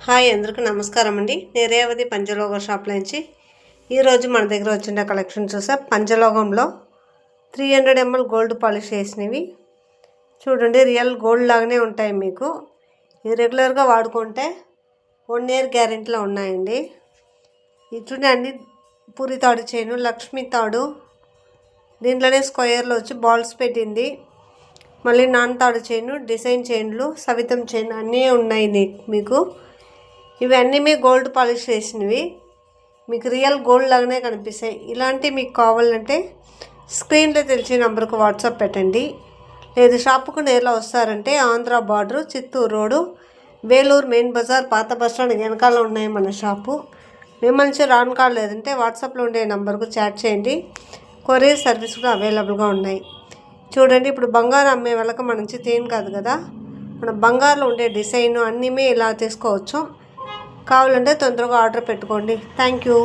Hi అందరికీ నమస్కారం అండి. నేను రేవతి పంచలోగ షాప్లో నుంచి ఈరోజు మన దగ్గర వచ్చిన కలెక్షన్ చూసా. పంచలోగంలో 300 ml గోల్డ్ పాలిష్ చేసినవి చూడండి. రియల్ గోల్డ్ లాగానే ఉంటాయి. మీకు ఇది రెగ్యులర్గా వాడుకుంటే 1 year గ్యారెంటీలో ఉన్నాయండి. ఇది చూడండి, పూరి తాడు చైను, లక్ష్మీ తాడు, దీంట్లోనే స్క్వేర్లో వచ్చి బాల్స్ పెట్టింది. మళ్ళీ నాన్ తాడు చైను, డిజైన్ చైన్లు, సవితం చైన్ అన్నీ ఉన్నాయి మీకు. ఇవన్నీ మీ గోల్డ్ పాలిష్ చేసినవి, మీకు రియల్ గోల్డ్ లాగానే కనిపిస్తాయి. ఇలాంటివి మీకు కావాలంటే స్క్రీన్లో తెలిసిన నెంబర్కు వాట్సాప్ పెట్టండి. లేదు షాపుకు నేరులో వస్తారంటే Andhra border, Chittoor road, Vellore main బజార్, పాత బస్ స్టాండ్ వెనకాల ఉన్నాయి మన షాపు. మిమ్మల్ని రాను కాల్ లేదంటే వాట్సాప్లో ఉండే నెంబర్కు చాట్ చేయండి. కొరియర్ సర్వీస్ కూడా అవైలబుల్గా ఉన్నాయి. చూడండి, ఇప్పుడు బంగారం అమ్మే వాళ్ళకి మన నుంచి తేను కాదు కదా, మన బంగారులో ఉండే డిజైన్ అన్నీ ఇలా తీసుకోవచ్చు. కావాలంటే తొందరగా ఆర్డర్ పెట్టుకోండి. Thank you.